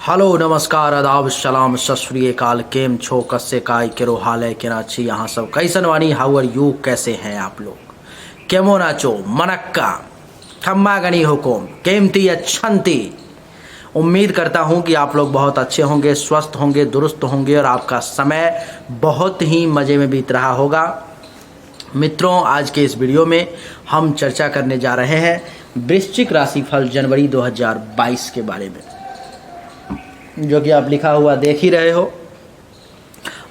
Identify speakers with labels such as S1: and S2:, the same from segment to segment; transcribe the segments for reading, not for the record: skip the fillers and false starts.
S1: Hello नमस्कार आदाब सलाम सत श्री अकाल केम छो कस्से काय केरो हाल है कराची यहाँ सब कैसन वानी हाउ आर यू कैसे हैं आप लोग केमो नाचो मनक्का थम्मा गनी हुकुम केमती अच्छंती। उम्मीद करता हूँ कि आप लोग बहुत अच्छे होंगे, स्वस्थ होंगे, दुरुस्त होंगे और आपका समय बहुत ही मज़े में बीत रहा होगा। मित्रों, आज के इस वीडियो में हम चर्चा करने जा रहे हैं वृश्चिक राशिफल जनवरी 2022 के बारे में, जो कि आप लिखा हुआ देख ही रहे हो।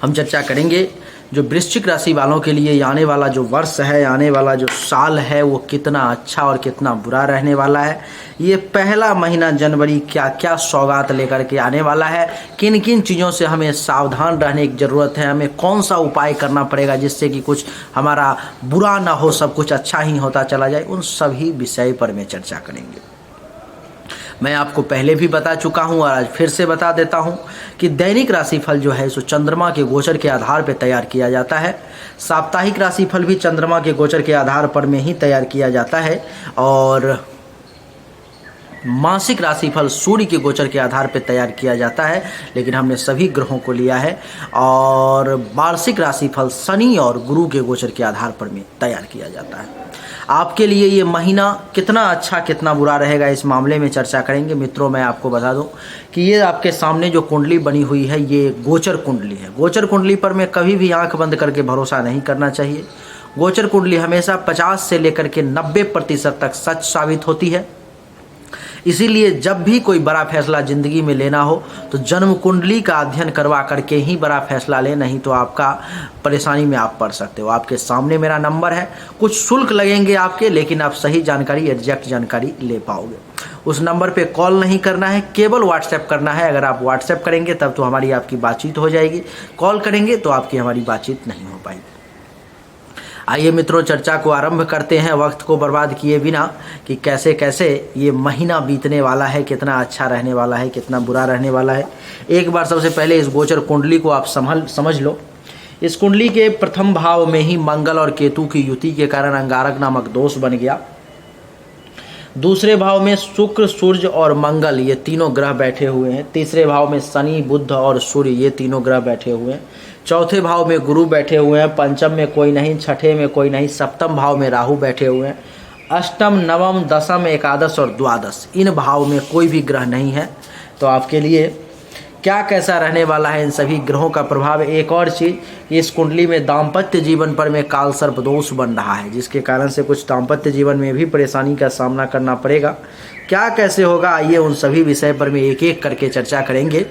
S1: हम चर्चा करेंगे जो वृश्चिक राशि वालों के लिए आने वाला जो वर्ष है, आने वाला जो साल है, वो कितना अच्छा और कितना बुरा रहने वाला है। ये पहला महीना जनवरी क्या क्या सौगात लेकर के आने वाला है, किन किन चीज़ों से हमें सावधान रहने की ज़रूरत है, हमें कौन सा उपाय करना पड़ेगा जिससे कि कुछ हमारा बुरा ना हो, सब कुछ अच्छा ही होता चला जाए, उन सभी विषय पर मैं चर्चा करेंगे। मैं आपको पहले भी बता चुका हूं और आज फिर से बता देता हूं कि दैनिक राशिफल जो है सो चंद्रमा के गोचर के आधार पर तैयार किया जाता है। साप्ताहिक राशिफल भी चंद्रमा के गोचर के आधार पर में ही तैयार किया जाता है और मासिक राशिफल सूर्य के गोचर के आधार पर तैयार किया जाता है, लेकिन हमने सभी ग्रहों को लिया है। और वार्षिक राशिफल शनि और गुरु के गोचर के आधार पर में तैयार किया जाता है। आपके लिए ये महीना कितना अच्छा कितना बुरा रहेगा, इस मामले में चर्चा करेंगे। मित्रों, मैं आपको बता दूं कि ये आपके सामने जो कुंडली बनी हुई है, ये गोचर कुंडली है। गोचर कुंडली पर में कभी भी आंख बंद करके भरोसा नहीं करना चाहिए। गोचर कुंडली हमेशा 50 से लेकर के 90% तक सच साबित होती है। इसीलिए जब भी कोई बड़ा फैसला ज़िंदगी में लेना हो तो जन्म कुंडली का अध्ययन करवा करके ही बड़ा फैसला लें, नहीं तो आपका परेशानी में आप पड़ सकते हो। आपके सामने मेरा नंबर है, कुछ शुल्क लगेंगे आपके, लेकिन आप सही जानकारी, एग्जैक्ट जानकारी ले पाओगे। उस नंबर पे कॉल नहीं करना है, केवल व्हाट्सएप करना है। अगर आप व्हाट्सएप करेंगे तब तो हमारी आपकी बातचीत हो जाएगी, कॉल करेंगे तो आपकी हमारी बातचीत नहीं हो पाएगी। आइए मित्रों, चर्चा को आरंभ करते हैं वक्त को बर्बाद किए बिना कि कैसे कैसे ये महीना बीतने वाला है, कितना अच्छा रहने वाला है, कितना बुरा रहने वाला है। एक बार सबसे पहले इस गोचर कुंडली को आप समझ लो। इस कुंडली के प्रथम भाव में ही मंगल और केतु की युति के कारण अंगारक नामक दोष बन गया। दूसरे भाव में शुक्र, सूर्य और मंगल ये तीनों ग्रह बैठे हुए हैं। तीसरे भाव में शनि, बुध और सूर्य ये तीनों ग्रह बैठे हुए हैं। चौथे भाव में गुरु बैठे हुए हैं। पंचम में कोई नहीं, छठे में कोई नहीं, सप्तम भाव में राहु बैठे हुए हैं। अष्टम, नवम, दशम, एकादश और द्वादश, इन भाव में कोई भी ग्रह नहीं है। तो आपके लिए क्या कैसा रहने वाला है इन सभी ग्रहों का प्रभाव। एक और चीज़, इस कुंडली में दाम्पत्य जीवन पर में काल सर्प दोष बन रहा है, जिसके कारण से कुछ दाम्पत्य जीवन में भी परेशानी का सामना करना पड़ेगा। क्या कैसे होगा, आइए उन सभी विषय पर में एक एक करके चर्चा करेंगे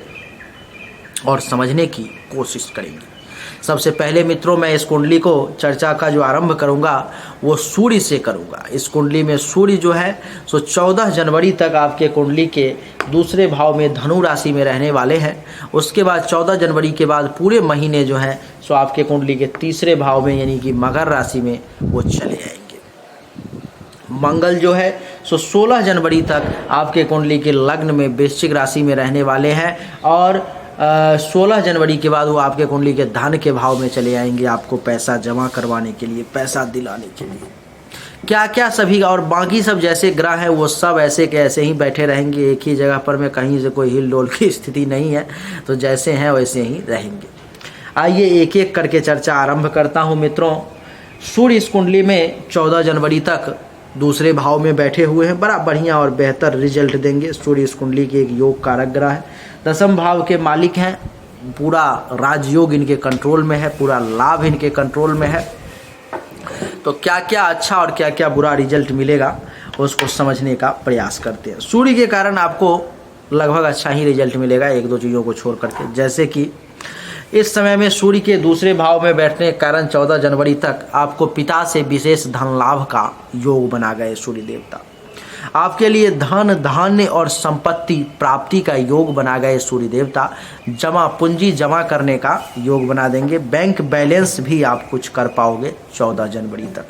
S1: और समझने की कोशिश करेंगे। सबसे पहले मित्रों, मैं इस कुंडली को चर्चा का जो आरंभ करूंगा वो सूर्य से करूंगा। इस कुंडली में सूर्य जो है सो 14 जनवरी तक आपके कुंडली के दूसरे भाव में धनु राशि में रहने वाले हैं। उसके बाद 14 जनवरी के बाद पूरे महीने जो है सो आपके कुंडली के तीसरे भाव में यानी कि मकर राशि में वो चले आएंगे। मंगल जो है सो 16 जनवरी तक आपके कुंडली के लग्न में वृश्चिक राशि में रहने वाले हैं और 16 जनवरी के बाद वो आपके कुंडली के धन के भाव में चले आएंगे, आपको पैसा जमा करवाने के लिए, पैसा दिलाने के लिए। क्या क्या सभी और बाकी सब जैसे ग्रह हैं वो सब ऐसे के ऐसे ही बैठे रहेंगे एक ही जगह पर में, कहीं से कोई हिल डोल की स्थिति नहीं है, तो जैसे हैं वैसे ही रहेंगे। आइए एक एक करके चर्चा आरंभ करता हूँ। मित्रों, सूर्य इस कुंडली में 14 जनवरी तक दूसरे भाव में बैठे हुए हैं, बड़ा बढ़िया और बेहतर रिजल्ट देंगे। सूर्य इस कुंडली के एक योग कारक ग्रह है, 10वें भाव के मालिक हैं, पूरा राजयोग इनके कंट्रोल में है, पूरा लाभ इनके कंट्रोल में है। तो क्या क्या अच्छा और क्या क्या बुरा रिजल्ट मिलेगा उसको समझने का प्रयास करते हैं। सूर्य के कारण आपको लगभग अच्छा ही रिजल्ट मिलेगा, एक दो चीज़ों को छोड़ करके। जैसे कि इस समय में सूर्य के दूसरे भाव में बैठने के कारण 14 जनवरी तक आपको पिता से विशेष धन लाभ का योग बना गए सूर्य देवता। आपके लिए धन, धान्य और संपत्ति प्राप्ति का योग बना गए सूर्य देवता। जमा पूंजी जमा करने का योग बना देंगे। बैंक बैलेंस भी आप कुछ कर पाओगे 14 जनवरी तक।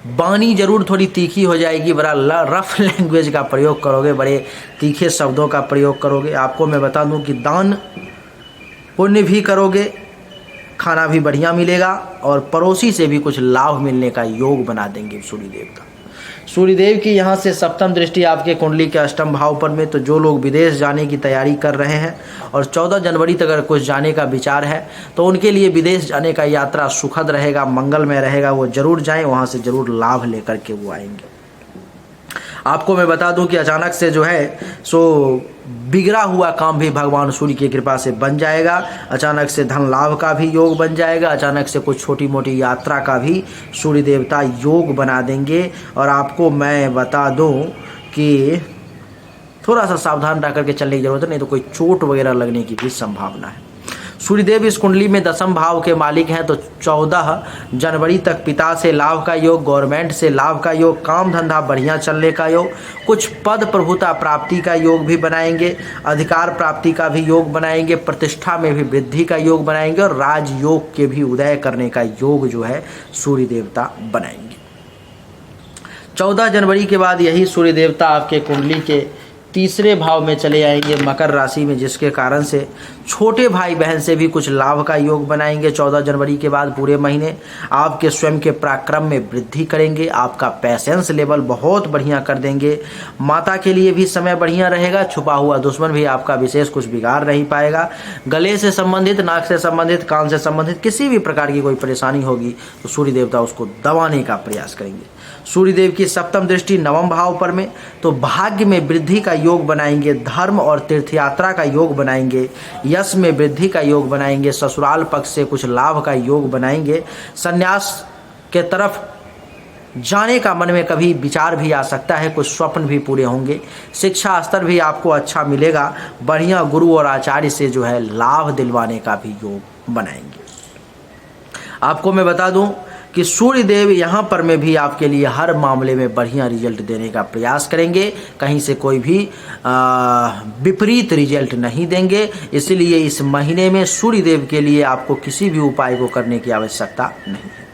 S1: वाणी जरूर थोड़ी तीखी हो जाएगी, बड़ा रफ लैंग्वेज का प्रयोग करोगे, बड़े तीखे शब्दों का प्रयोग करोगे। आपको मैं बता दूं कि दान पुण्य भी करोगे, खाना भी बढ़िया मिलेगा और पड़ोसी से भी कुछ लाभ मिलने का योग बना देंगे सूर्य देवता। सूर्यदेव की यहाँ से सप्तम दृष्टि आपके कुंडली के अष्टम भाव पर में, तो जो लोग विदेश जाने की तैयारी कर रहे हैं और 14 जनवरी तक अगर कुछ जाने का विचार है तो उनके लिए विदेश जाने का यात्रा सुखद रहेगा, मंगलमय रहेगा। वो जरूर जाएं, वहाँ से जरूर लाभ लेकर के वो आएंगे। आपको मैं बता दूं कि अचानक से जो है सो बिगड़ा हुआ काम भी भगवान सूर्य की कृपा से बन जाएगा। अचानक से धन लाभ का भी योग बन जाएगा। अचानक से कुछ छोटी मोटी यात्रा का भी सूर्य देवता योग बना देंगे। और आपको मैं बता दूं कि थोड़ा सा सावधान रह करके चलने की जरूरत है, नहीं तो कोई चोट वगैरह लगने की भी संभावना है। सूर्यदेव इस कुंडली में दसम भाव के मालिक हैं, तो 14 जनवरी तक पिता से लाभ का योग, गवर्नमेंट से लाभ का योग, काम धंधा बढ़िया चलने का योग, कुछ पद प्रभुता प्राप्ति का योग भी बनाएंगे, अधिकार प्राप्ति का भी योग बनाएंगे, प्रतिष्ठा में भी वृद्धि का योग बनाएंगे और राजयोग के भी उदय करने का योग जो है सूर्य देवता बनाएंगे। 14 जनवरी के बाद यही सूर्य देवता आपके कुंडली के तीसरे भाव में चले आएंगे मकर राशि में, जिसके कारण से छोटे भाई बहन से भी कुछ लाभ का योग बनाएंगे। 14 जनवरी के बाद पूरे महीने आपके स्वयं के पराक्रम में वृद्धि करेंगे, आपका पैसेंस लेवल बहुत बढ़िया कर देंगे। माता के लिए भी समय बढ़िया रहेगा, छुपा हुआ दुश्मन भी आपका विशेष कुछ बिगाड़ नहीं पाएगा। गले से संबंधित, नाक से संबंधित, कान से संबंधित किसी भी प्रकार की कोई परेशानी होगी तो सूर्य देवता उसको दबाने का प्रयास करेंगे। सूर्यदेव की सप्तम दृष्टि नवम भाव पर में, तो भाग्य में वृद्धि का योग बनाएंगे, धर्म और तीर्थयात्रा का योग बनाएंगे, यश में वृद्धि का योग बनाएंगे, ससुराल पक्ष से कुछ लाभ का योग बनाएंगे, संन्यास के तरफ जाने का मन में कभी विचार भी आ सकता है, कुछ स्वप्न भी पूरे होंगे, शिक्षा स्तर भी आपको अच्छा मिलेगा, बढ़िया गुरु और आचार्य से जो है लाभ दिलवाने का भी योग बनाएंगे। आपको मैं बता दूं कि सूर्यदेव यहाँ पर में भी आपके लिए हर मामले में बढ़िया रिजल्ट देने का प्रयास करेंगे, कहीं से कोई भी विपरीत रिजल्ट नहीं देंगे। इसलिए इस महीने में सूर्यदेव के लिए आपको किसी भी उपाय को करने की आवश्यकता नहीं है।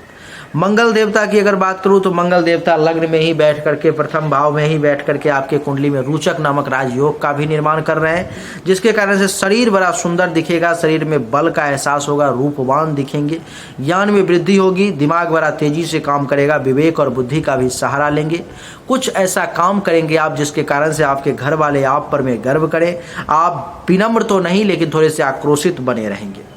S1: मंगल देवता की अगर बात करूं तो मंगल देवता लग्न में ही बैठ करके, प्रथम भाव में ही बैठ करके आपके कुंडली में रोचक नामक राजयोग का भी निर्माण कर रहे हैं, जिसके कारण से शरीर बड़ा सुंदर दिखेगा, शरीर में बल का एहसास होगा, रूपवान दिखेंगे, ज्ञान में वृद्धि होगी, दिमाग बड़ा तेजी से काम करेगा, विवेक और बुद्धि का भी सहारा लेंगे। कुछ ऐसा काम करेंगे आप जिसके कारण से आपके घर वाले आप पर में गर्व करें। आप विनम्र तो नहीं लेकिन थोड़े से आक्रोशित बने रहेंगे।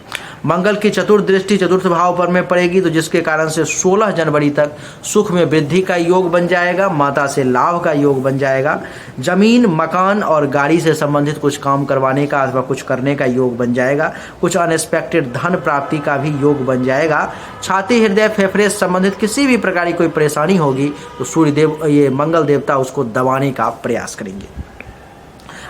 S1: मंगल की चतुर्थ दृष्टि चतुर्थ भाव पर में पड़ेगी, तो जिसके कारण से 16 जनवरी तक सुख में वृद्धि का योग बन जाएगा, माता से लाभ का योग बन जाएगा, जमीन मकान और गाड़ी से संबंधित कुछ काम करवाने का अथवा कुछ करने का योग बन जाएगा, कुछ अनएक्सपेक्टेड धन प्राप्ति का भी योग बन जाएगा। छाती हृदय फेफड़े से संबंधित किसी भी प्रकार की कोई परेशानी होगी तो सूर्यदेव ये मंगल देवता उसको दबाने का प्रयास करेंगे।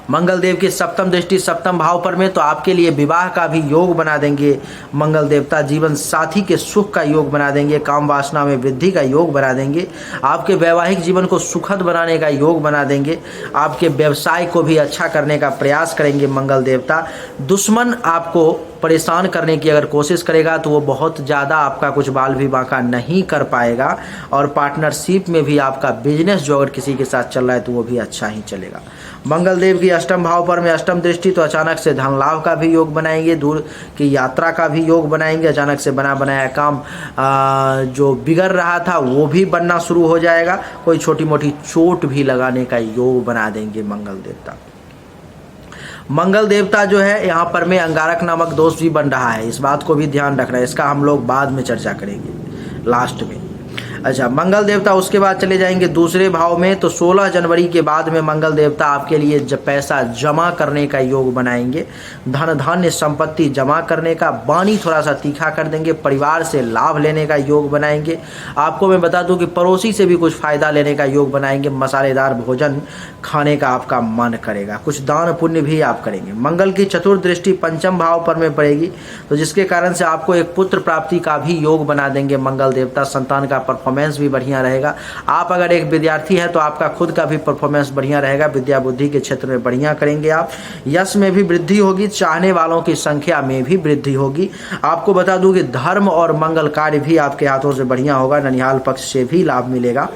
S1: मंगल देव की सप्तम दृष्टि सप्तम भाव पर में, तो आपके लिए विवाह का भी योग बना देंगे मंगल देवता, जीवन साथी के सुख का योग बना देंगे, काम वासना में वृद्धि का योग बना देंगे, आपके वैवाहिक जीवन को सुखद बनाने का योग बना देंगे, आपके व्यवसाय को भी अच्छा करने का प्रयास करेंगे मंगल देवता। दुश्मन आपको परेशान करने की अगर कोशिश करेगा तो वो बहुत ज़्यादा आपका कुछ बाल भी बांका नहीं कर पाएगा, और पार्टनरशिप में भी आपका बिजनेस जो अगर किसी के साथ चल रहा है तो वो भी अच्छा ही चलेगा। मंगल देव की अष्टम भाव पर में अष्टम दृष्टि, तो अचानक से धन लाभ का भी योग बनाएंगे, दूर की यात्रा का भी योग बनाएंगे, अचानक से बना बनाया काम जो बिगड़ रहा था वो भी बनना शुरू हो जाएगा, कोई छोटी मोटी चोट भी लगाने का योग बना देंगे मंगल देवता। मंगल देवता जो है यहाँ पर में अंगारक नामक दोष भी बन रहा है, इस बात को भी ध्यान रखना है, इसका हम लोग बाद में चर्चा करेंगे लास्ट में। अच्छा, मंगल देवता उसके बाद चले जाएंगे दूसरे भाव में, तो 16 जनवरी के बाद में मंगल देवता आपके लिए पैसा जमा करने का योग बनाएंगे, धन धान्य संपत्ति जमा करने का, वाणी थोड़ा सा तीखा कर देंगे, परिवार से लाभ लेने का योग बनाएंगे। आपको मैं बता दूं कि पड़ोसी से भी कुछ फायदा लेने का योग बनाएंगे, मसालेदार भोजन खाने का आपका मन करेगा, कुछ दान पुण्य भी आप करेंगे। मंगल की चतुर्थ दृष्टि पंचम भाव पर में पड़ेगी, तो जिसके कारण से आपको एक पुत्र प्राप्ति का भी योग बना देंगे मंगल देवता, संतान का परफॉर्मेंस भी बढ़िया रहेगा। आप अगर एक विद्यार्थी हैं तो आपका खुद का भी परफॉर्मेंस बढ़िया रहेगा, विद्या बुद्धि के क्षेत्र में बढ़िया करेंगे आप, यश में भी वृद्धि होगी, चाहने वालों की संख्या में भी वृद्धि होगी। आपको बता दूं कि धर्म और मंगल कार्य भी आपके हाथों से बढ़िया होगा, ननिहाल पक्ष से भी लाभ मिलेगा।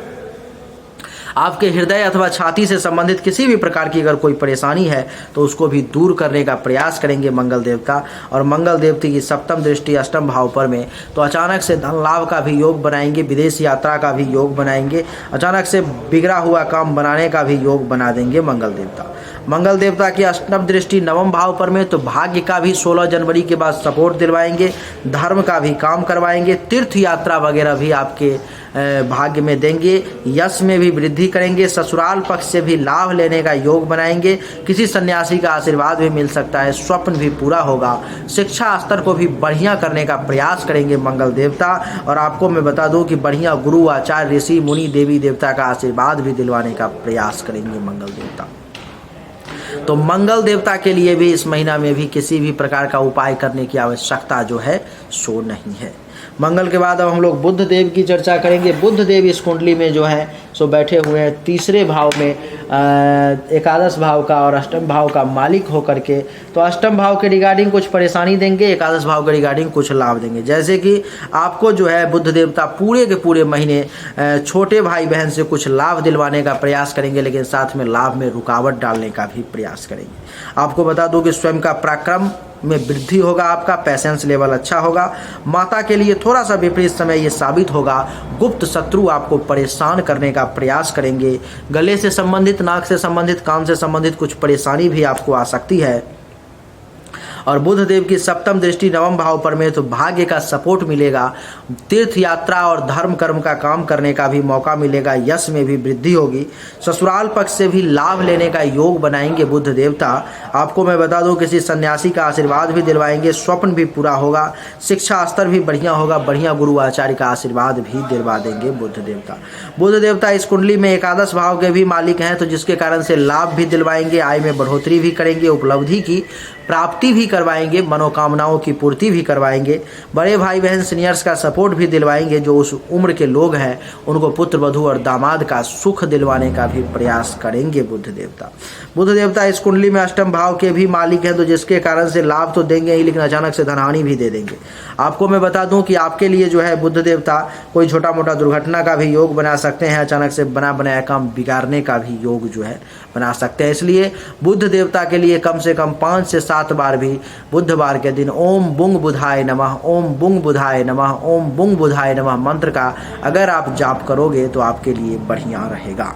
S1: आपके हृदय अथवा छाती से संबंधित किसी भी प्रकार की अगर कोई परेशानी है तो उसको भी दूर करने का प्रयास करेंगे मंगल देवता। और मंगल देवता की सप्तम दृष्टि अष्टम भाव पर में, तो अचानक से धन लाभ का भी योग बनाएंगे, विदेश यात्रा का भी योग बनाएंगे, अचानक से बिगड़ा हुआ काम बनाने का भी योग बना देंगे मंगल देवता। मंगल देवता की अष्टम दृष्टि नवम भाव पर में, तो भाग्य का भी 16 जनवरी के बाद सपोर्ट दिलवाएंगे, धर्म का भी काम करवाएंगे, तीर्थ यात्रा वगैरह भी आपके भाग्य में देंगे, यश में भी वृद्धि करेंगे, ससुराल पक्ष से भी लाभ लेने का योग बनाएंगे, किसी सन्यासी का आशीर्वाद भी मिल सकता है, स्वप्न भी पूरा होगा, शिक्षा स्तर को भी बढ़िया करने का प्रयास करेंगे मंगल देवता। और आपको मैं बता दूं कि बढ़िया गुरु आचार्य ऋषि मुनि देवी देवता का आशीर्वाद भी दिलवाने का प्रयास करेंगे मंगल देवता। तो मंगल देवता के लिए भी इस महीना में भी किसी भी प्रकार का उपाय करने की आवश्यकता जो है सो नहीं है। मंगल के बाद अब हम लोग बुध देव की चर्चा करेंगे। बुध देव इस कुंडली में जो है सो बैठे हुए हैं तीसरे भाव में, एकादश भाव का और अष्टम भाव का मालिक होकर के। तो अष्टम भाव के रिगार्डिंग कुछ परेशानी देंगे, एकादश भाव के रिगार्डिंग कुछ लाभ देंगे। जैसे कि आपको जो है बुध देवता पूरे के पूरे महीने छोटे भाई बहन से कुछ लाभ दिलवाने का प्रयास करेंगे, लेकिन साथ में लाभ में रुकावट डालने का भी प्रयास करेंगे। आपको बता दूं कि स्वयं का पराक्रम में वृद्धि होगा, आपका पैसेंस लेवल अच्छा होगा। माता के लिए थोड़ा सा विपरीत समय ये साबित होगा, गुप्त शत्रु आपको परेशान करने का प्रयास करेंगे, गले से संबंधित, नाक से संबंधित, कान से संबंधित कुछ परेशानी भी आपको आ सकती है। और बुध देव की सप्तम दृष्टि नवम भाव पर में, तो भाग्य का सपोर्ट मिलेगा, तीर्थ यात्रा और धर्म कर्म का काम करने का भी मौका मिलेगा, यश में भी वृद्धि होगी, ससुराल पक्ष से भी लाभ लेने का योग बनाएंगे बुध देवता। आपको मैं बता दूं किसी सन्यासी का आशीर्वाद भी दिलवाएंगे, स्वप्न भी पूरा होगा, शिक्षा स्तर भी बढ़िया होगा, बढ़िया गुरु आचार्य का आशीर्वाद भी दिलवा देंगे बुध देवता। बुध देवता इस कुंडली में एकादश भाव के भी मालिक हैं, तो जिसके कारण से लाभ भी दिलवाएंगे, आय में बढ़ोतरी भी करेंगे, उपलब्धि की प्राप्ति भी करवाएंगे, मनोकामनाओं की पूर्ति भी करवाएंगे, बड़े भाई बहन सीनियर्स का सपोर्ट भी दिलवाएंगे, जो उस उम्र के लोग हैं उनको पुत्र वधू और दामाद का सुख दिलवाने का भी प्रयास करेंगे बुध देवता। बुध देवता इस कुंडली में अष्टम भाव के भी मालिक हैं, तो जिसके कारण से लाभ तो देंगे ही, लेकिन अचानक से धनहानि भी दे देंगे। आपको मैं बता दूं कि आपके लिए जो है बुध देवता कोई छोटा मोटा दुर्घटना का भी योग बना सकते हैं, अचानक से बना बनाया काम बिगाड़ने का भी योग जो है बना सकते हैं। इसलिए बुध देवता के लिए कम से कम 5 से 7 बार भी बुधवार के दिन ओम बुंग बुधाय नमः, ओम बुंग बुधाय नमः, ओम बुंग बुधाय नमः मंत्र का अगर आप जाप करोगे तो आपके लिए बढ़िया रहेगा।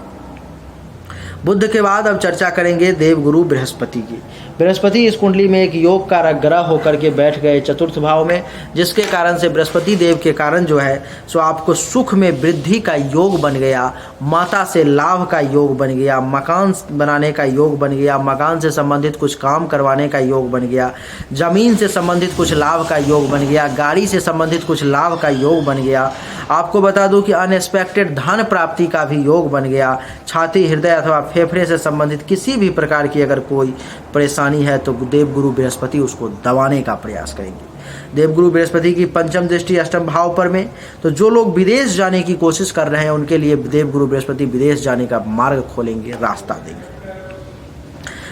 S1: बुध के बाद अब चर्चा करेंगे देवगुरु बृहस्पति की। बृहस्पति इस कुंडली में एक योग का ग्रह होकर के बैठ गए चतुर्थ भाव में, जिसके कारण से बृहस्पति देव के कारण जो है सो आपको सुख में वृद्धि का योग बन गया, माता से लाभ का योग बन गया, मकान बनाने का योग बन गया, मकान से संबंधित कुछ काम करवाने का योग बन गया, जमीन से संबंधित कुछ लाभ का योग बन गया, गाड़ी से संबंधित कुछ लाभ का योग बन गया। आपको बता दूं कि अनएक्सपेक्टेड धन प्राप्ति का भी योग बन गया। छाती, हृदय अथवा फेफड़े से संबंधित किसी भी प्रकार की अगर कोई परेशानी है तो देवगुरु बृहस्पति उसको दबाने का प्रयास करेंगे। देवगुरु बृहस्पति की पंचम दृष्टि अष्टम भाव पर में, तो जो लोग विदेश जाने की कोशिश कर रहे हैं उनके लिए देवगुरु बृहस्पति विदेश जाने का मार्ग खोलेंगे, रास्ता देंगे।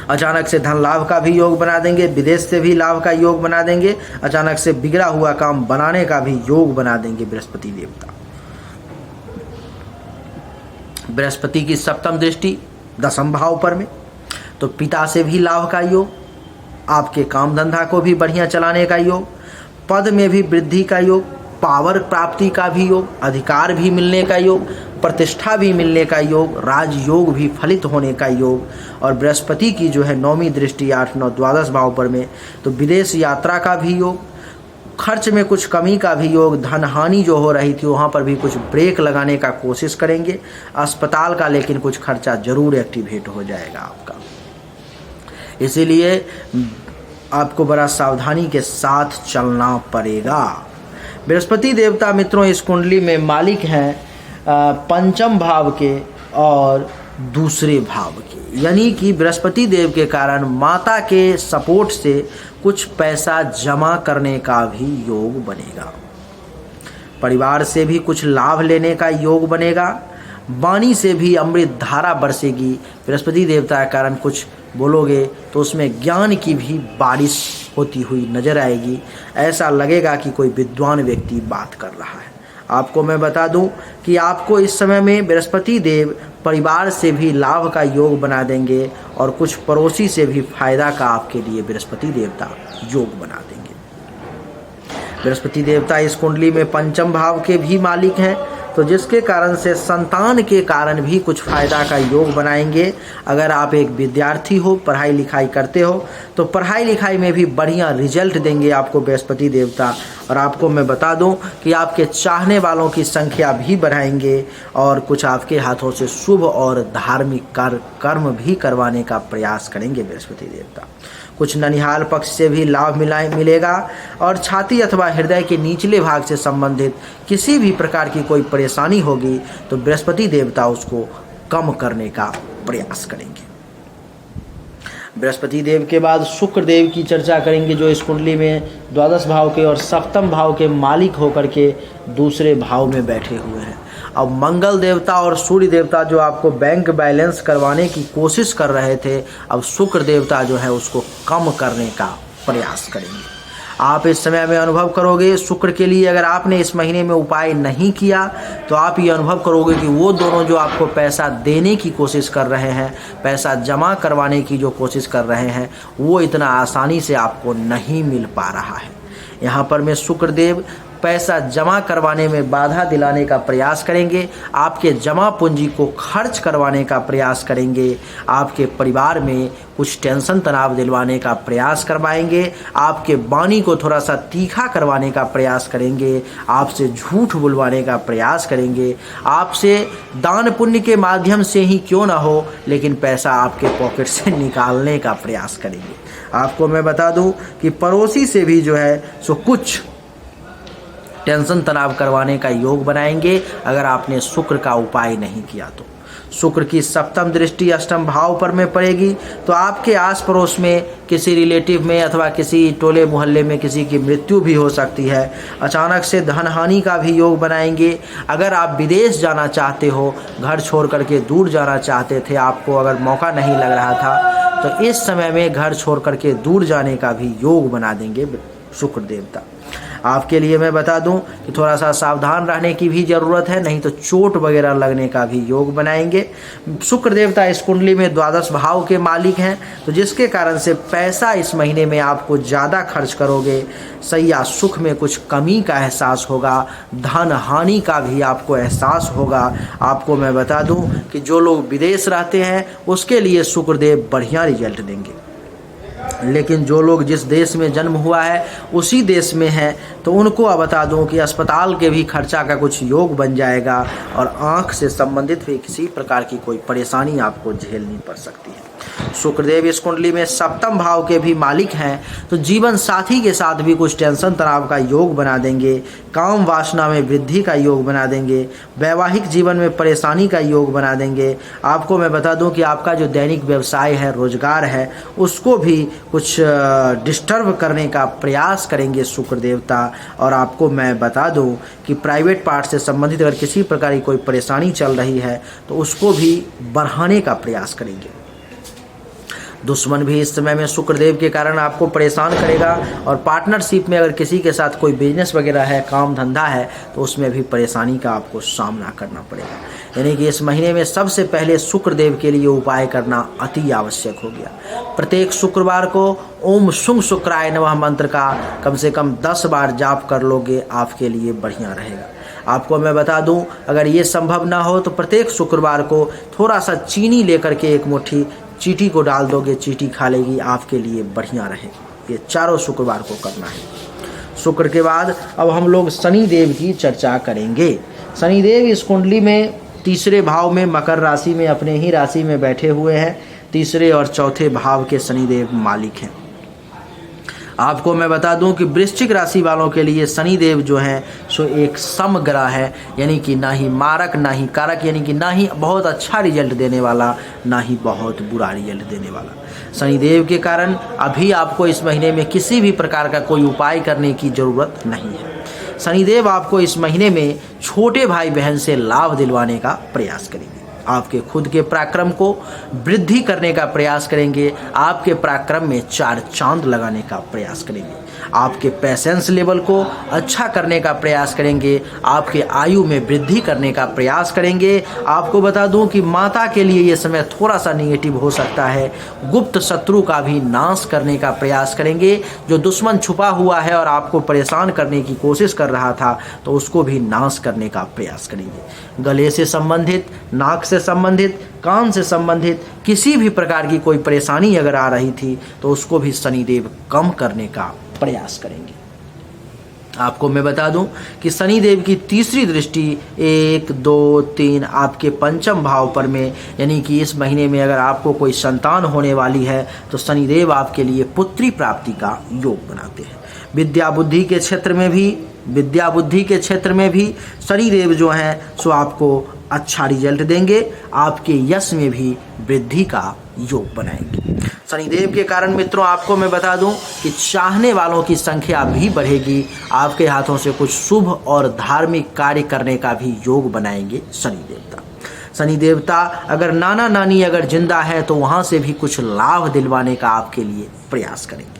S1: अचानक से धन लाभ का भी योग बना देंगे, विदेश से भी लाभ का योग बना देंगे, अचानक से बिगड़ा हुआ काम बनाने का भी योग बना देंगे बृहस्पति देवता। बृहस्पति की सप्तम दृष्टि दसम भाव पर में, तो पिता से भी लाभ का योग, आपके काम धंधा को भी बढ़िया चलाने का योग, पद में भी वृद्धि का योग, पावर प्राप्ति का भी योग, अधिकार भी मिलने का योग, प्रतिष्ठा भी मिलने का योग, राजयोग भी फलित होने का योग। और बृहस्पति की जो है नौवीं दृष्टि 8, 9, द्वादश भाव पर में, तो विदेश यात्रा का भी योग, खर्च में कुछ कमी का भी योग, धन हानि जो हो रही थी वहाँ पर भी कुछ ब्रेक लगाने का कोशिश करेंगे, अस्पताल का लेकिन कुछ खर्चा जरूर एक्टिवेट हो जाएगा आपका। इसीलिए आपको बड़ा सावधानी के साथ चलना पड़ेगा। बृहस्पति देवता मित्रों इस कुंडली में मालिक हैं पंचम भाव के और दूसरे भाव के, यानी कि बृहस्पति देव के कारण माता के सपोर्ट से कुछ पैसा जमा करने का भी योग बनेगा, परिवार से भी कुछ लाभ लेने का योग बनेगा, वाणी से भी अमृत धारा बरसेगी। बृहस्पति देवता के कारण कुछ बोलोगे तो उसमें ज्ञान की भी बारिश होती हुई नजर आएगी, ऐसा लगेगा कि कोई विद्वान व्यक्ति बात कर रहा है। आपको मैं बता दूं कि आपको इस समय में बृहस्पति देव परिवार से भी लाभ का योग बना देंगे और कुछ पड़ोसी से भी फायदा का आपके लिए बृहस्पति देवता योग बना देंगे। बृहस्पति देवता इस कुंडली में पंचम भाव के भी मालिक हैं, तो जिसके कारण से संतान के कारण भी कुछ फायदा का योग बनाएंगे। अगर आप एक विद्यार्थी हो, पढ़ाई लिखाई करते हो, तो पढ़ाई लिखाई में भी बढ़िया रिजल्ट देंगे आपको बृहस्पति देवता। और आपको मैं बता दूं कि आपके चाहने वालों की संख्या भी बढ़ाएंगे और कुछ आपके हाथों से शुभ और धार्मिक कर्म भी करवाने का प्रयास करेंगे बृहस्पति देवता। कुछ ननिहाल पक्ष से भी लाभ मिलेगा और छाती अथवा हृदय के निचले भाग से संबंधित किसी भी प्रकार की कोई परेशानी होगी तो बृहस्पति देवता उसको कम करने का प्रयास करेंगे। बृहस्पति देव के बाद शुक्र देव की चर्चा करेंगे, जो इस कुंडली में द्वादश भाव के और सप्तम भाव के मालिक होकर के दूसरे भाव में बैठे हुए हैं। अब मंगल देवता और सूर्य देवता जो आपको बैंक बैलेंस करवाने की कोशिश कर रहे थे, अब शुक्र देवता जो है उसको कम करने का प्रयास करेंगे। आप इस समय में अनुभव करोगे शुक्र के लिए, अगर आपने इस महीने में उपाय नहीं किया तो आप ये अनुभव करोगे कि वो दोनों जो आपको पैसा देने की कोशिश कर रहे हैं, पैसा जमा करवाने की जो कोशिश कर रहे हैं, वो इतना आसानी से आपको नहीं मिल पा रहा है। यहाँ पर मैं शुक्र देव पैसा जमा करवाने में बाधा दिलाने का प्रयास करेंगे, आपके जमा पूंजी को खर्च करवाने का प्रयास करेंगे, आपके परिवार में कुछ टेंशन तनाव दिलवाने का प्रयास करवाएंगे, आपके वाणी को थोड़ा सा तीखा करवाने का प्रयास करेंगे, आपसे झूठ बुलवाने का प्रयास करेंगे, आपसे दान पुण्य के माध्यम से ही क्यों ना हो लेकिन पैसा आपके पॉकेट से निकालने का प्रयास करेंगे। आपको मैं बता दूं कि पड़ोसी से भी जो है सो कुछ टेंशन तनाव करवाने का योग बनाएंगे अगर आपने शुक्र का उपाय नहीं किया तो। शुक्र की सप्तम दृष्टि अष्टम भाव पर में पड़ेगी तो आपके आस पड़ोस में किसी रिलेटिव में अथवा किसी टोले मोहल्ले में किसी की मृत्यु भी हो सकती है। अचानक से धन हानि का भी योग बनाएंगे। अगर आप विदेश जाना चाहते हो, घर छोड़ करके दूर जाना चाहते थे, आपको अगर मौका नहीं लग रहा था तो इस समय में घर छोड़ करके दूर जाने का भी योग बना देंगे शुक्र देवता। आपके लिए मैं बता दूं कि थोड़ा सा सावधान रहने की भी ज़रूरत है, नहीं तो चोट वगैरह लगने का भी योग बनाएंगे। शुक्र देवता इस कुंडली में द्वादश भाव के मालिक हैं, तो जिसके कारण से पैसा इस महीने में आपको ज़्यादा खर्च करोगे, सैया सुख में कुछ कमी का एहसास होगा, धन हानि का भी आपको एहसास होगा। आपको मैं बता दूं कि जो लोग विदेश रहते हैं उसके लिए शुक्रदेव बढ़िया रिजल्ट देंगे, लेकिन जो लोग जिस देश में जन्म हुआ है उसी देश में है तो उनको अब बता दूं कि अस्पताल के भी खर्चा का कुछ योग बन जाएगा और आँख से संबंधित भी किसी प्रकार की कोई परेशानी आपको झेलनी पड़ सकती है। शुक्रदेव इस कुंडली में सप्तम भाव के भी मालिक हैं, तो जीवन साथी के साथ भी कुछ टेंशन तनाव का योग बना देंगे, काम वासना में वृद्धि का योग बना देंगे, वैवाहिक जीवन में परेशानी का योग बना देंगे। आपको मैं बता दूं कि आपका जो दैनिक व्यवसाय है, रोजगार है, उसको भी कुछ डिस्टर्ब करने का प्रयास करेंगे शुक्र देवता। और आपको मैं बता दूं कि प्राइवेट पार्ट से संबंधित अगर किसी प्रकार की कोई परेशानी चल रही है तो उसको भी बढ़ाने का प्रयास करेंगे। दुश्मन भी इस समय में शुक्रदेव के कारण आपको परेशान करेगा और पार्टनरशिप में अगर किसी के साथ कोई बिजनेस वगैरह है, काम धंधा है, तो उसमें भी परेशानी का आपको सामना करना पड़ेगा। यानी कि इस महीने में सबसे पहले शुक्रदेव के लिए उपाय करना अति आवश्यक हो गया। प्रत्येक शुक्रवार को ओम शुंग शुक्राय नमः मंत्र का कम से कम 10 बार जाप कर लोगे, आपके लिए बढ़िया रहेगा। आपको मैं बता दूं, अगर ये संभव ना हो तो प्रत्येक शुक्रवार को थोड़ा सा चीनी लेकर के एक मुट्ठी चींटी को डाल दोगे, चींटी खा लेगी, आपके लिए बढ़िया रहेगी। ये चारों शुक्रवार को करना है। शुक्र के बाद अब हम लोग शनि देव की चर्चा करेंगे। शनि देव इस कुंडली में तीसरे भाव में मकर राशि में अपने ही राशि में बैठे हुए हैं। तीसरे और चौथे भाव के शनिदेव मालिक हैं। आपको मैं बता दूं कि वृश्चिक राशि वालों के लिए शनिदेव जो हैं सो एक समग्रह है, यानी कि ना ही मारक ना ही कारक, यानी कि ना ही बहुत अच्छा रिजल्ट देने वाला ना ही बहुत बुरा रिजल्ट देने वाला। शनिदेव के कारण अभी आपको इस महीने में किसी भी प्रकार का कोई उपाय करने की ज़रूरत नहीं है। शनिदेव आपको इस महीने में छोटे भाई बहन से लाभ दिलवाने का प्रयास करेंगे। आपके खुद के पराक्रम को वृद्धि करने का प्रयास करेंगे, आपके पराक्रम में 4 चांद लगाने का प्रयास करेंगे, आपके पेशेंस लेवल को अच्छा करने का प्रयास करेंगे, आपके आयु में वृद्धि करने का प्रयास करेंगे। आपको बता दूं कि माता के लिए ये समय थोड़ा सा निगेटिव हो सकता है। गुप्त शत्रु का भी नाश करने का प्रयास करेंगे। जो दुश्मन छुपा हुआ है और आपको परेशान करने की कोशिश कर रहा था तो उसको भी नाश करने का प्रयास करेंगे। गले से संबंधित, नाक से संबंधित, कान से संबंधित किसी भी प्रकार की कोई परेशानी अगर आ रही थी तो उसको भी शनिदेव कम करने का प्रयास करेंगे। आपको मैं बता दूं कि शनिदेव की तीसरी दृष्टि 1, 2, 3 आपके पंचम भाव पर में, यानी कि इस महीने में अगर आपको कोई संतान होने वाली है तो शनिदेव आपके लिए पुत्री प्राप्ति का योग बनाते हैं। विद्या बुद्धि के क्षेत्र में भी शनिदेव जो हैं सो आपको अच्छा रिजल्ट देंगे, आपके यश में भी वृद्धि का योग बनाएंगे। शनिदेव के कारण मित्रों आपको मैं बता दूं कि चाहने वालों की संख्या भी बढ़ेगी। आपके हाथों से कुछ शुभ और धार्मिक कार्य करने का भी योग बनाएंगे शनि देवता। शनि देवता अगर नाना नानी अगर जिंदा है तो वहां से भी कुछ लाभ दिलवाने का आपके लिए प्रयास करेंगे।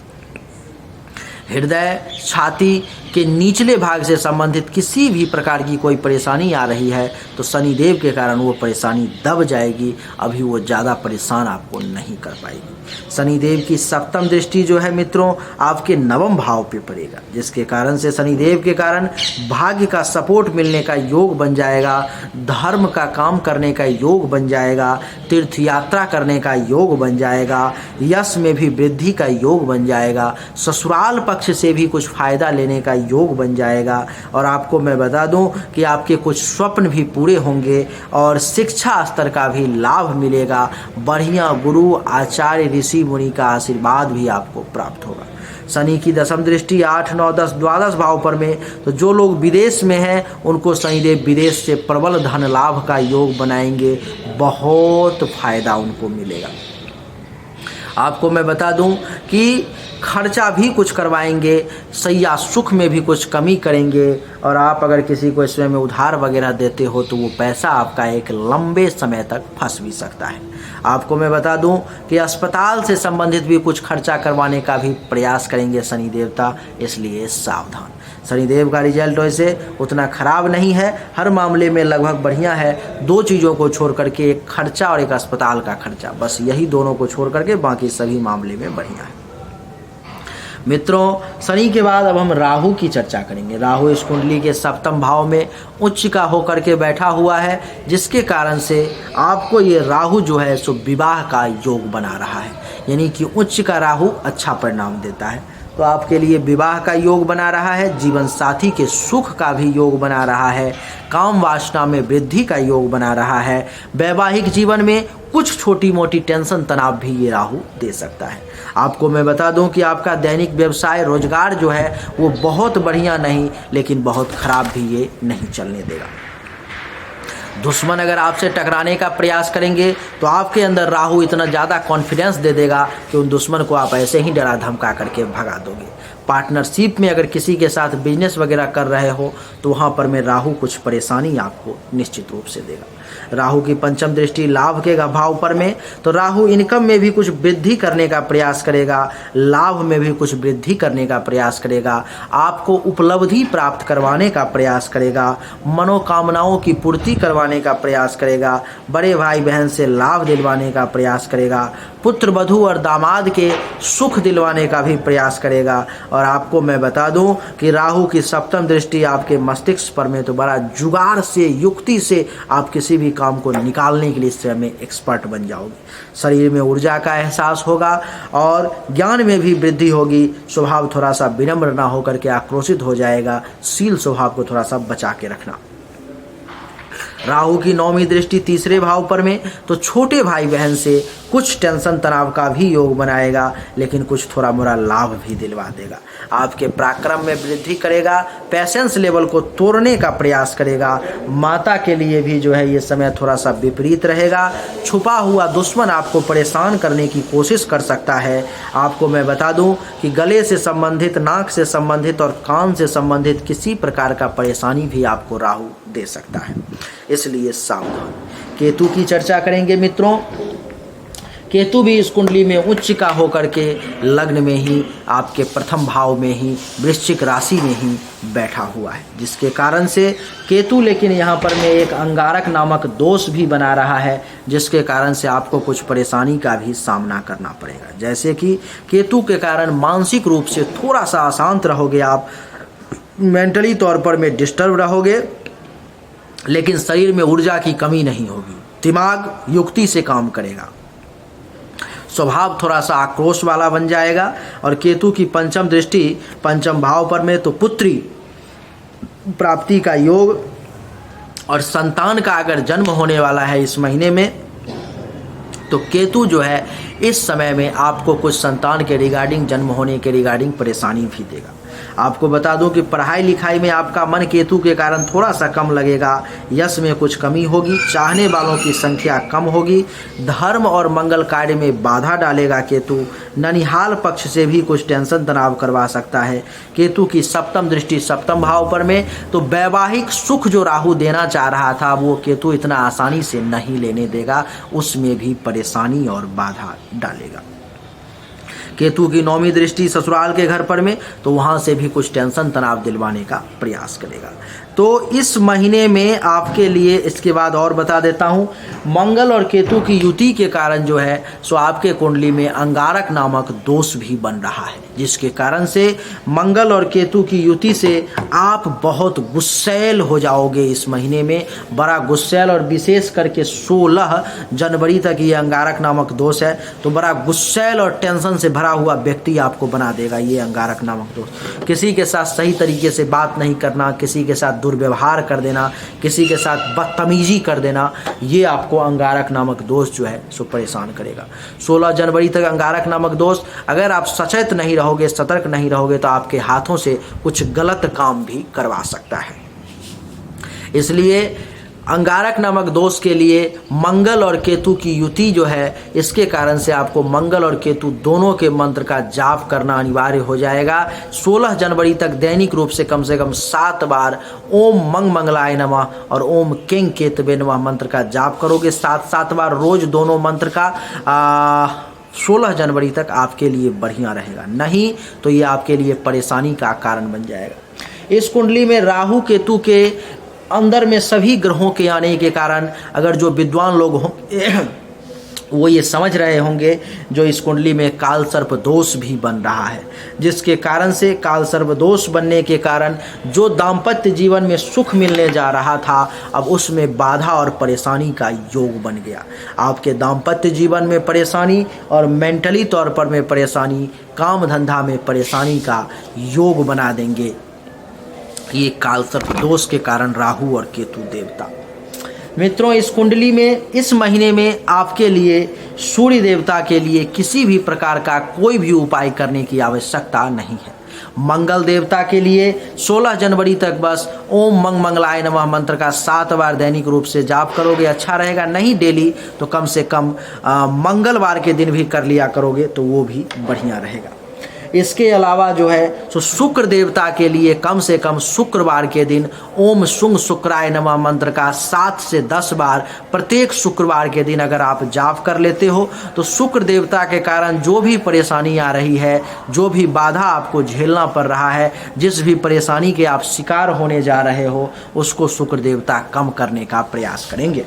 S1: हृदय, छाती के निचले भाग से संबंधित किसी भी प्रकार की कोई परेशानी आ रही है तो शनिदेव के कारण वो परेशानी दब जाएगी, अभी वो ज़्यादा परेशान आपको नहीं कर पाएगी। शनिदेव की सप्तम दृष्टि जो है मित्रों आपके नवम भाव पे पड़ेगा, जिसके कारण से शनिदेव के कारण भाग्य का सपोर्ट मिलने का योग बन जाएगा, धर्म का काम करने का योग बन जाएगा, तीर्थ यात्रा करने का योग बन जाएगा, यश में भी वृद्धि का योग बन जाएगा, ससुराल पक्ष से भी कुछ फायदा लेने का योग बन जाएगा। और आपको मैं बता दूं कि आपके कुछ स्वप्न भी पूरे होंगे और शिक्षा स्तर का भी लाभ मिलेगा। बढ़िया गुरु, आचार्य, ऋषि मुनि का आशीर्वाद भी आपको प्राप्त होगा। शनि की दशम दृष्टि 8, 9, 10, 12 भाव पर में, तो जो लोग विदेश में हैं उनको शनिदेव विदेश से प्रबल धन लाभ का योग बनाएंगे, बहुत फायदा उनको मिलेगा। आपको मैं बता दूं कि खर्चा भी कुछ करवाएंगे, सैया सुख में भी कुछ कमी करेंगे, और आप अगर किसी को इसमें उधार वगैरह देते हो तो वो पैसा आपका एक लंबे समय तक फंस भी सकता है। आपको मैं बता दूं कि अस्पताल से संबंधित भी कुछ खर्चा करवाने का भी प्रयास करेंगे शनि देवता, इसलिए सावधान। शनिदेव का रिजल्ट वैसे उतना खराब नहीं है, हर मामले में लगभग बढ़िया है। 2 चीज़ों को छोड़ करके, एक खर्चा और एक अस्पताल का खर्चा, बस यही दोनों को छोड़ करके बाकी सभी मामले में बढ़िया है। मित्रों शनि के बाद अब हम राहु की चर्चा करेंगे। राहु इस कुंडली के सप्तम भाव में उच्च का होकर के बैठा हुआ है, जिसके कारण से आपको ये राहु जो है सो विवाह का योग बना रहा है, यानी कि उच्च का राहु अच्छा परिणाम देता है। तो आपके लिए विवाह का योग बना रहा है, जीवन साथी के सुख का भी योग बना रहा है, काम वासना में वृद्धि का योग बना रहा है, वैवाहिक जीवन में कुछ छोटी मोटी टेंशन तनाव भी ये राहु दे सकता है। आपको मैं बता दूं कि आपका दैनिक व्यवसाय रोजगार जो है वो बहुत बढ़िया नहीं, लेकिन बहुत खराब भी ये नहीं चलने देगा। दुश्मन अगर आपसे टकराने का प्रयास करेंगे तो आपके अंदर राहु इतना ज़्यादा कॉन्फिडेंस दे देगा कि उन दुश्मन को आप ऐसे ही डरा धमका करके भगा दोगे। पार्टनरशिप में अगर किसी के साथ बिजनेस वगैरह कर रहे हो तो वहाँ पर में राहु कुछ परेशानी आपको निश्चित रूप से देगा। राहु की पंचम दृष्टि लाभ के भाव पर में, तो राहु इनकम में भी कुछ वृद्धि करने का प्रयास करेगा, लाभ में भी कुछ वृद्धि करने का प्रयास करेगा, आपको उपलब्धि प्राप्त करवाने का प्रयास करेगा, मनोकामनाओं की पूर्ति करवाने का प्रयास करेगा, बड़े भाई बहन से लाभ दिलवाने का प्रयास करेगा, पुत्र वधू और दामाद के सुख दिलवाने का भी प्रयास करेगा। और आपको मैं बता दूं कि राहु की सप्तम दृष्टि आपके मस्तिष्क पर में, तो बड़ा जुगाड़ से, युक्ति से आप किसी भी काम को निकालने के लिए इस समय एक्सपर्ट बन जाओगे। शरीर में ऊर्जा का एहसास होगा और ज्ञान में भी वृद्धि होगी। स्वभाव थोड़ा सा विनम्र ना होकर के आक्रोशित हो जाएगा, शील स्वभाव को थोड़ा सा बचा के रखना। राहु की 9वीं दृष्टि तीसरे भाव पर में, तो छोटे भाई बहन से कुछ टेंशन तनाव का भी योग बनाएगा, लेकिन कुछ थोड़ा मोड़ा लाभ भी दिलवा देगा। आपके पराक्रम में वृद्धि करेगा, पेशेंस लेवल को तोड़ने का प्रयास करेगा। माता के लिए भी जो है ये समय थोड़ा सा विपरीत रहेगा। छुपा हुआ दुश्मन आपको परेशान करने की कोशिश कर सकता है। आपको मैं बता दूं कि गले से संबंधित, नाक से संबंधित और कान से संबंधित किसी प्रकार का परेशानी भी आपको राहु दे सकता है, इसलिए सावधान। केतु की चर्चा करेंगे मित्रों। केतु भी इस कुंडली में उच्च का होकर के लग्न में ही आपके प्रथम भाव में ही वृश्चिक राशि में ही बैठा हुआ है, जिसके कारण से केतु लेकिन यहाँ पर में एक अंगारक नामक दोष भी बना रहा है, जिसके कारण से आपको कुछ परेशानी का भी सामना करना पड़ेगा। जैसे कि केतु के कारण मानसिक रूप से थोड़ा सा अशांत रहोगे आप, मेंटली तौर पर में डिस्टर्ब रहोगे, लेकिन शरीर में ऊर्जा की कमी नहीं होगी, दिमाग युक्ति से काम करेगा, स्वभाव थोड़ा सा आक्रोश वाला बन जाएगा। और केतु की पंचम दृष्टि पंचम भाव पर में तो पुत्री प्राप्ति का योग और संतान का अगर जन्म होने वाला है इस महीने में, तो केतु जो है इस समय में आपको कुछ संतान के रिगार्डिंग, जन्म होने के रिगार्डिंग परेशानी भी देगा। आपको बता दूं कि पढ़ाई लिखाई में आपका मन केतु के कारण थोड़ा सा कम लगेगा, यश में कुछ कमी होगी, चाहने वालों की संख्या कम होगी, धर्म और मंगल कार्य में बाधा डालेगा केतु। ननिहाल पक्ष से भी कुछ टेंशन तनाव करवा सकता है। केतु की सप्तम दृष्टि सप्तम भाव पर में, तो वैवाहिक सुख जो राहु देना चाह रहा था वो केतु इतना आसानी से नहीं लेने देगा, उसमें भी परेशानी और बाधा डालेगा। केतु की नौवीं दृष्टि ससुराल के घर पर में, तो वहाँ से भी कुछ टेंशन तनाव दिलवाने का प्रयास करेगा। तो इस महीने में आपके लिए, इसके बाद और बता देता हूँ, मंगल और केतु की युति के कारण जो है सो आपके कुंडली में अंगारक नामक दोष भी बन रहा है, जिसके कारण से मंगल और केतु की युति से आप बहुत गुस्सैल हो जाओगे इस महीने में, बड़ा गुस्सैल। और विशेष करके 16 जनवरी तक ये अंगारक नामक दोष है, तो बड़ा गुस्सैल और टेंशन से भरा हुआ व्यक्ति आपको बना देगा ये अंगारक नामक दोष। किसी के साथ सही तरीके से बात नहीं करना, किसी के साथ दुर्व्यवहार कर देना, किसी के साथ बदतमीजी कर देना, ये आपको अंगारक नामक दोष जो है सो परेशान करेगा। 16 जनवरी तक अंगारक नामक दोष, अगर आप सचेत नहीं रहोगे, सतर्क नहीं रहोगे, तो आपके हाथों से कुछ गलत काम भी करवा सकता है। इसलिए अंगारक नामक दोष के लिए मंगल और केतु की युति जो है, इसके कारण से आपको मंगल और केतु दोनों के मंत्र का जाप करना अनिवार्य हो जाएगा। 16 जनवरी तक दैनिक रूप से कम 7 बार ओम मंग मंगलाय नमः और ओम किंग केतवे नमः मंत्र का जाप करोगे, 7 बार रोज दोनों मंत्र का 16 जनवरी तक आपके लिए बढ़िया रहेगा, नहीं तो ये आपके लिए परेशानी का कारण बन जाएगा। इस कुंडली में राहु केतु के अंदर में सभी ग्रहों के आने के कारण अगर जो विद्वान लोग होंगे वो ये समझ रहे होंगे जो इस कुंडली में काल सर्प दोष भी बन रहा है, जिसके कारण से काल सर्प दोष बनने के कारण जो दाम्पत्य जीवन में सुख मिलने जा रहा था, अब उसमें बाधा और परेशानी का योग बन गया। आपके दाम्पत्य जीवन में परेशानी और मेंटली तौर पर में परेशानी, काम धंधा में परेशानी का योग बना देंगे ये काल सर्प दोष के कारण राहु और केतु देवता। मित्रों, इस कुंडली में इस महीने में आपके लिए सूर्य देवता के लिए किसी भी प्रकार का कोई भी उपाय करने की आवश्यकता नहीं है। मंगल देवता के लिए 16 जनवरी तक बस ओम मंग मंगलाय नमः मंत्र का 7 बार दैनिक रूप से जाप करोगे, अच्छा रहेगा। नहीं डेली तो कम से कम मंगलवार के दिन भी कर लिया करोगे तो वो भी बढ़िया रहेगा। इसके अलावा जो है तो शुक्र देवता के लिए कम से कम शुक्रवार के दिन ओम शुंग शुक्राय नमः मंत्र का 7 से 10 बार प्रत्येक शुक्रवार के दिन अगर आप जाप कर लेते हो तो शुक्र देवता के कारण जो भी परेशानी आ रही है, जो भी बाधा आपको झेलना पड़ रहा है, जिस भी परेशानी के आप शिकार होने जा रहे हो, उसको शुक्र देवता कम करने का प्रयास करेंगे।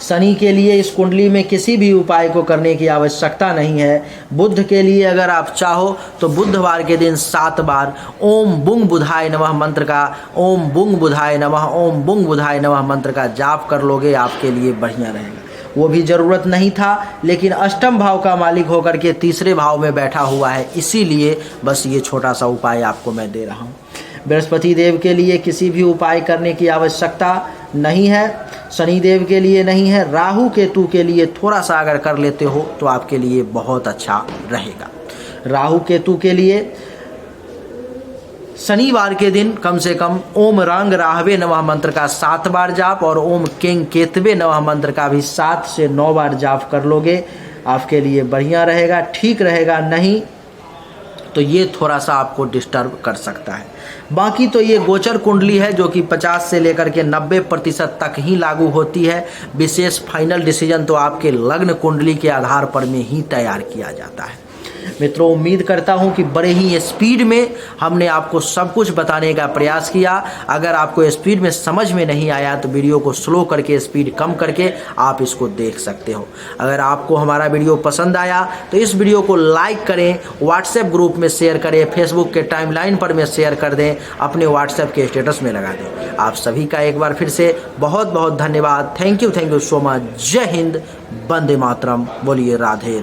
S1: शनि के लिए इस कुंडली में किसी भी उपाय को करने की आवश्यकता नहीं है। बुध के लिए अगर आप चाहो तो बुधवार के दिन 7 बार ओम बुंग बुधाय नमः मंत्र का ओम बुंग बुधाय नमः ओम बुंग बुधाय नमः मंत्र का जाप कर लोगे, आपके लिए बढ़िया रहेगा। वो भी ज़रूरत नहीं था, लेकिन अष्टम भाव का मालिक होकर के तीसरे भाव में बैठा हुआ है, इसीलिए बस ये छोटा सा उपाय आपको मैं दे रहा हूँ। बृहस्पति देव के लिए किसी भी उपाय करने की आवश्यकता नहीं है, शनि देव के लिए नहीं है, राहु केतु के लिए थोड़ा सा अगर कर लेते हो तो आपके लिए बहुत अच्छा रहेगा। राहु केतु के लिए शनिवार के दिन कम से कम ओम रांग राहवे नमः मंत्र का 7 बार जाप और ओम किंग केतवे नमः मंत्र का भी 7 से 9 बार जाप कर लोगे, आपके लिए बढ़िया रहेगा, ठीक रहेगा। नहीं तो ये थोड़ा सा आपको डिस्टर्ब कर सकता है। बाकी तो ये गोचर कुंडली है जो कि 50 से लेकर के 90% तक ही लागू होती है। विशेष फाइनल डिसीजन तो आपके लग्न कुंडली के आधार पर में ही तैयार किया जाता है। मित्रों, उम्मीद करता हूं कि बड़े ही स्पीड में हमने आपको सब कुछ बताने का प्रयास किया। अगर आपको स्पीड में समझ में नहीं आया तो वीडियो को स्लो करके, स्पीड कम करके आप इसको देख सकते हो। अगर आपको हमारा वीडियो पसंद आया तो इस वीडियो को लाइक करें, व्हाट्सएप ग्रुप में शेयर करें, फेसबुक के टाइमलाइन पर में शेयर कर दें, अपने व्हाट्सएप के स्टेटस में लगा दें। आप सभी का एक बार फिर से बहुत बहुत धन्यवाद। Thank you so much. जय हिंद, वंदे मातरम। बोलिए राधे।